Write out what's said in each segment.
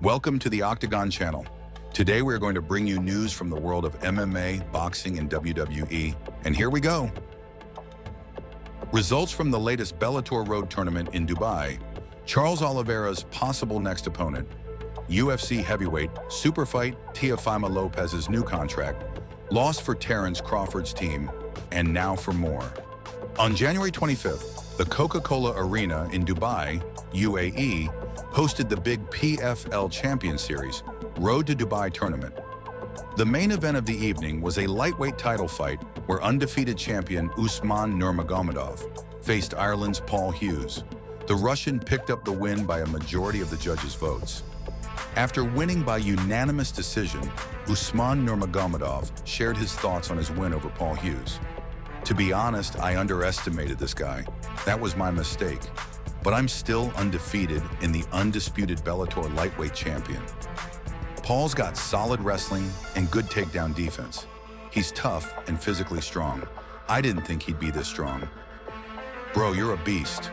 Welcome to the Octagon Channel. Today we're going to bring you news from the world of MMA, boxing, and WWE. And here we go. Results from the latest Bellator Road Tournament in Dubai. Charles Oliveira's possible next opponent. UFC heavyweight, superfight Theophim Lopez's new contract. Loss for Terrence Crawford's team. And now for more. On January 25th, the Coca-Cola Arena in Dubai, UAE, hosted the big PFL Champion Series Road to Dubai tournament. The main event of the evening was a lightweight title fight where undefeated champion Usman Nurmagomedov faced Ireland's Paul Hughes. The Russian picked up the win by a majority of the judges' votes. After winning by unanimous decision, Usman Nurmagomedov shared his thoughts on his win over Paul Hughes. To be honest, I underestimated this guy. That was my mistake. But I'm still undefeated in the undisputed Bellator lightweight champion. Paul's got solid wrestling and good takedown defense. He's tough and physically strong. I didn't think he'd be this strong. Bro, you're a beast.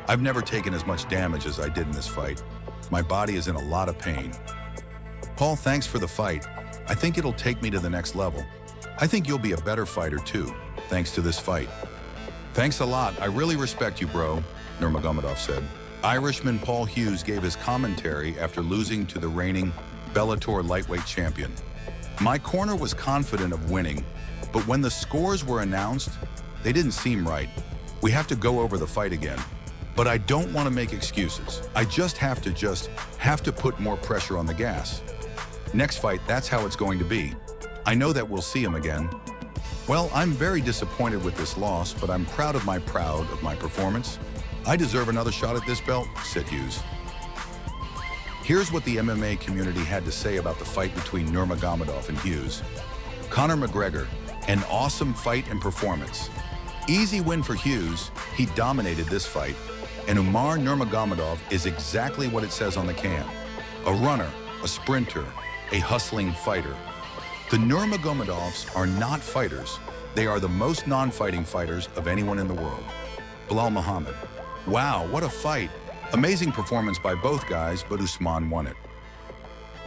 I've never taken as much damage as I did in this fight. My body is in a lot of pain. Paul, thanks for the fight. I think it'll take me to the next level. I think you'll be a better fighter too, thanks to this fight. Thanks a lot. I really respect you, bro, Nurmagomedov said. Irishman Paul Hughes gave his commentary after losing to the reigning Bellator lightweight champion. My corner was confident of winning, but when the scores were announced, they didn't seem right. We have to go over the fight again. But I don't want to make excuses. I just have to put more pressure on the gas. Next fight, that's how it's going to be. I know that we'll see him again. Well, I'm very disappointed with this loss, but I'm proud of my performance. I deserve another shot at this belt, said Hughes. Here's what the MMA community had to say about the fight between Nurmagomedov and Hughes. Conor McGregor, an awesome fight and performance. Easy win for Hughes, he dominated this fight. And Umar Nurmagomedov is exactly what it says on the can. A runner, a sprinter, a hustling fighter. The Nurmagomedovs are not fighters. They are the most non-fighting fighters of anyone in the world. Bilal Muhammad. Wow, what a fight. Amazing performance by both guys, but Usman won it.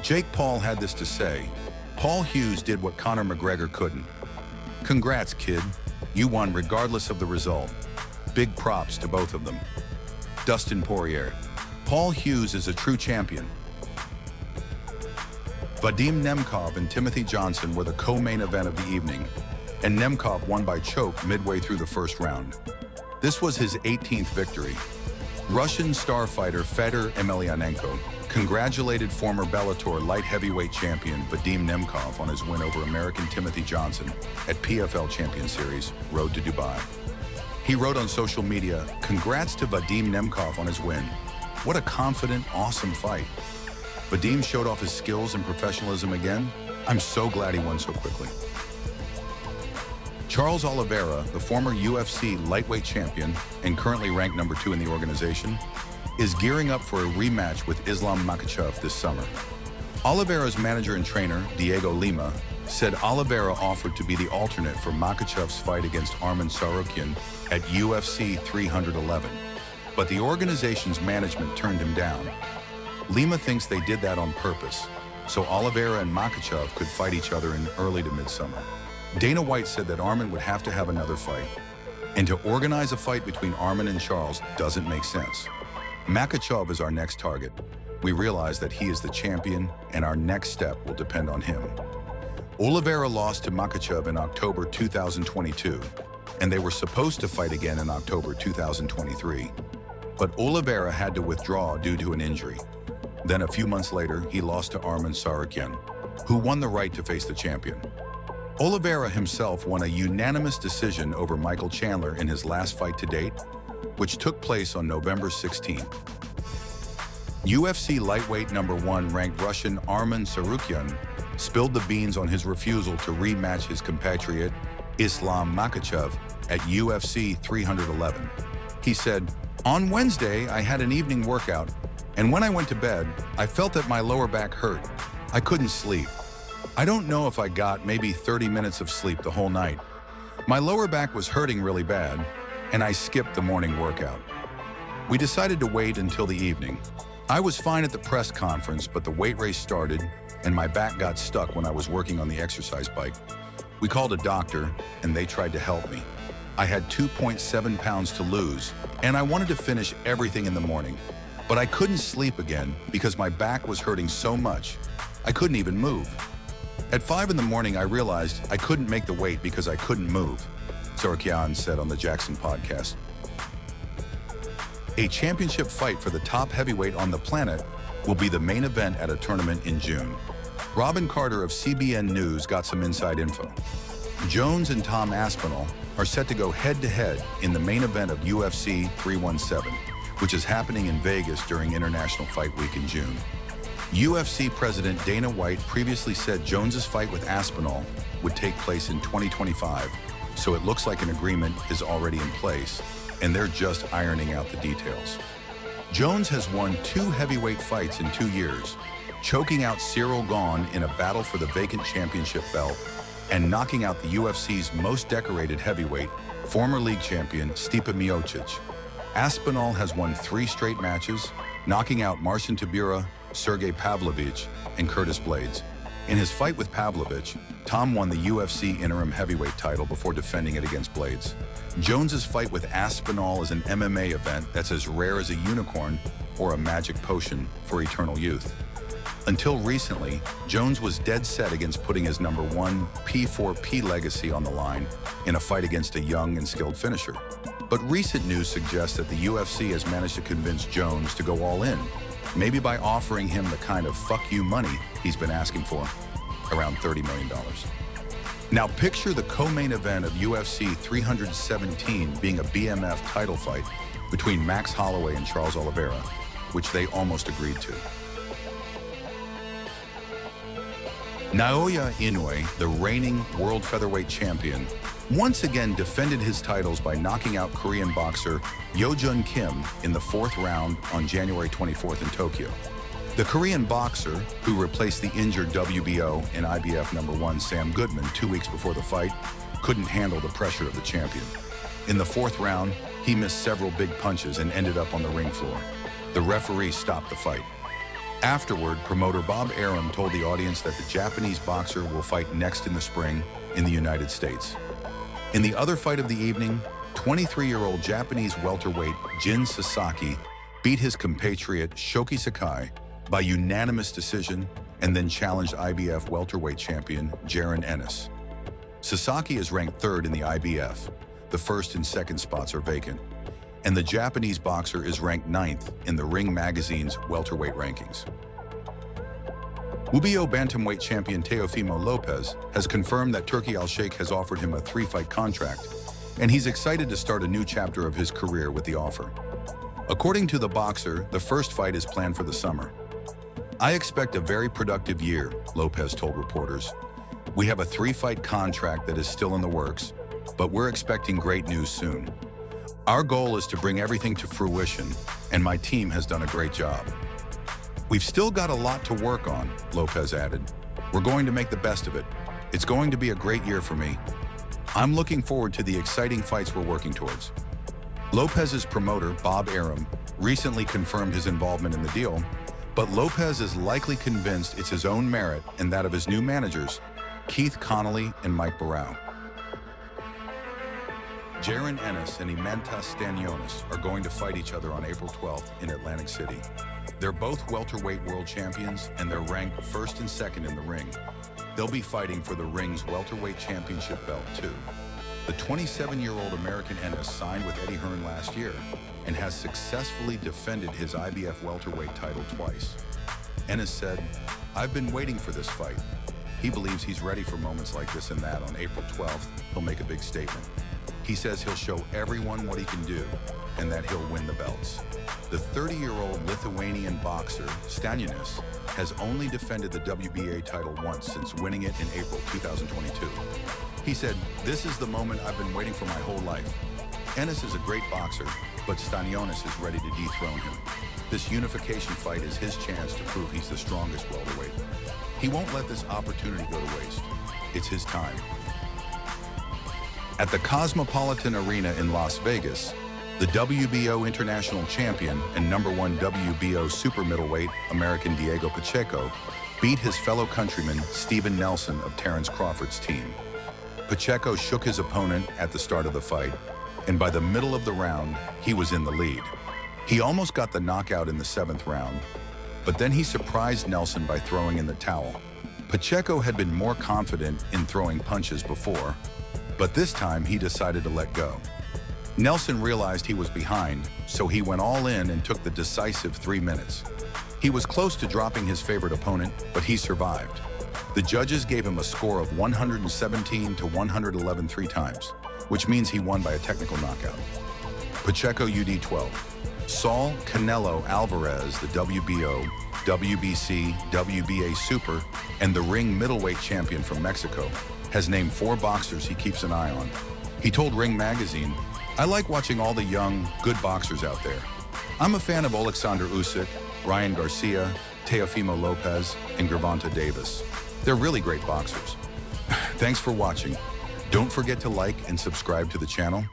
Jake Paul had this to say. Paul Hughes did what Conor McGregor couldn't. Congrats, kid. You won regardless of the result. Big props to both of them. Dustin Poirier. Paul Hughes is a true champion. Vadim Nemkov and Timothy Johnson were the co-main event of the evening, and Nemkov won by choke midway through the first round. This was his 18th victory. Russian star fighter Fedor Emelianenko congratulated former Bellator light heavyweight champion Vadim Nemkov on his win over American Timothy Johnson at PFL Champion Series Road to Dubai. He wrote on social media, "Congrats to Vadim Nemkov on his win. What a confident, awesome fight. Vadim showed off his skills and professionalism again. I'm so glad he won so quickly." Charles Oliveira, the former UFC lightweight champion and currently ranked number 2 in the organization, is gearing up for a rematch with Islam Makhachev this summer. Oliveira's manager and trainer, Diego Lima, said Oliveira offered to be the alternate for Makhachev's fight against Arman Tsarukyan at UFC 311, but the organization's management turned him down. Lima thinks they did that on purpose, so Oliveira and Makhachev could fight each other in early to midsummer. Dana White said that Arman would have to have another fight, and to organize a fight between Arman and Charles doesn't make sense. Makhachev is our next target. We realize that he is the champion, and our next step will depend on him. Oliveira lost to Makhachev in October 2022, and they were supposed to fight again in October 2023. But Oliveira had to withdraw due to an injury. Then a few months later, he lost to Arman Tsarukyan, who won the right to face the champion. Oliveira himself won a unanimous decision over Michael Chandler in his last fight to date, which took place on November 16. UFC lightweight number 1 ranked Russian Arman Tsarukyan spilled the beans on his refusal to rematch his compatriot Islam Makhachev at UFC 311. He said, "On Wednesday, I had an evening workout, and when I went to bed, I felt that my lower back hurt. I couldn't sleep. I don't know if I got maybe 30 minutes of sleep the whole night. My lower back was hurting really bad, and I skipped the morning workout. We decided to wait until the evening. I was fine at the press conference, but the weight race started and my back got stuck when I was working on the exercise bike. We called a doctor and they tried to help me. I had 2.7 pounds to lose and I wanted to finish everything in the morning, but I couldn't sleep again because my back was hurting so much. I couldn't even move. At 5 in the morning, I realized I couldn't make the weight because I couldn't move, Tsarukyan said on the Jackson podcast. A championship fight for the top heavyweight on the planet will be the main event at a tournament in June. Robin Carter of CBN News got some inside info. Jones and Tom Aspinall are set to go head-to-head in the main event of UFC 317, which is happening in Vegas during International Fight Week in June. UFC President Dana White previously said Jones's fight with Aspinall would take place in 2025, so it looks like an agreement is already in place, and they're just ironing out the details. Jones has won 2 heavyweight fights in 2 years, choking out Cyril Gane in a battle for the vacant championship belt and knocking out the UFC's most decorated heavyweight, former league champion Stipe Miocic. Aspinall has won 3 straight matches, knocking out Marcin Tybura, Sergey Pavlovich, and Curtis Blades. In his fight with Pavlovich, Tom won the UFC interim heavyweight title before defending it against Blades. Jones's fight with Aspinall is an MMA event that's as rare as a unicorn or a magic potion for eternal youth. Until recently, Jones was dead set against putting his #1 P4P legacy on the line in a fight against a young and skilled finisher. But recent news suggests that the UFC has managed to convince Jones to go all in, maybe by offering him the kind of fuck you money he's been asking for, around $30 million. Now picture the co-main event of UFC 317 being a BMF title fight between Max Holloway and Charles Oliveira, which they almost agreed to. Naoya Yenna, the reigning world featherweight champion, once again defended his titles by knocking out Korean boxer Yeojun Kim in the 4th round on January 24th in Tokyo. The Korean boxer, who replaced the injured WBO and IBF #1 Sam Goodman 2 weeks before the fight, couldn't handle the pressure of the champion. In the 4th round, he missed several big punches and ended up on the ring floor. The referee stopped the fight. Afterward, promoter Bob Arum told the audience that the Japanese boxer will fight next in the spring in the United States. In the other fight of the evening, 23-year-old Japanese welterweight Jin Sasaki beat his compatriot Shoki Sakai by unanimous decision and then challenged IBF welterweight champion Jaron Ennis. Sasaki is ranked 3rd in the IBF. The 1st and 2nd spots are vacant. And the Japanese boxer is ranked 9th in the Ring Magazine's welterweight rankings. WBO bantamweight champion Theophim Lopez has confirmed that Turki Al-Sheikh has offered him a 3-fight contract, and he's excited to start a new chapter of his career with the offer. According to the boxer, the first fight is planned for the summer. "I expect a very productive year," Lopez told reporters. "We have a 3-fight contract that is still in the works, but we're expecting great news soon. Our goal is to bring everything to fruition, and my team has done a great job. We've still got a lot to work on," Lopez added. "We're going to make the best of it. It's going to be a great year for me. I'm looking forward to the exciting fights we're working towards." Lopez's promoter, Bob Arum, recently confirmed his involvement in the deal, but Lopez is likely convinced it's his own merit and that of his new managers, Keith Connolly and Mike Barrow. Jaron Ennis and Eimantes Stanionis are going to fight each other on April 12th in Atlantic City. They're both welterweight world champions and they're ranked 1st and 2nd in the ring. They'll be fighting for the ring's welterweight championship belt too. The 27-year-old American Ennis signed with Eddie Hearn last year and has successfully defended his IBF welterweight title twice. Ennis said, "I've been waiting for this fight." He believes he's ready for moments like this and that on April 12th, he'll make a big statement. He says he'll show everyone what he can do and that he'll win the belts. The 30-year-old Lithuanian boxer, Stanionis, has only defended the WBA title once since winning it in April 2022. He said, "This is the moment I've been waiting for my whole life." Ennis is a great boxer, but Stanionis is ready to dethrone him. This unification fight is his chance to prove he's the strongest welterweight. He won't let this opportunity go to waste. It's his time. At the Cosmopolitan Arena in Las Vegas, The WBO International Champion and #1 WBO super middleweight American Diego Pacheco beat his fellow countryman Steven Nelson of Terrence Crawford's team. Pacheco shook his opponent at the start of the fight, and by the middle of the round, he was in the lead. He almost got the knockout in the 7th round, but then he surprised Nelson by throwing in the towel. Pacheco had been more confident in throwing punches before, but this time he decided to let go. Nelson realized he was behind, so he went all in and took the decisive 3 minutes. He was close to dropping his favorite opponent, but he survived. The judges gave him a score of 117 to 111 3 times, which means he won by a technical knockout. Pacheco UD 12. Saul Canelo Alvarez, the WBO, WBC, WBA Super, and the Ring middleweight champion from Mexico, has named 4 boxers he keeps an eye on. He told Ring magazine, "I like watching all the young, good boxers out there. I'm a fan of Alexander Usyk, Ryan Garcia, Theophim Lopez, and Gervonta Davis. They're really great boxers." Thanks for watching. Don't forget to like and subscribe to the channel.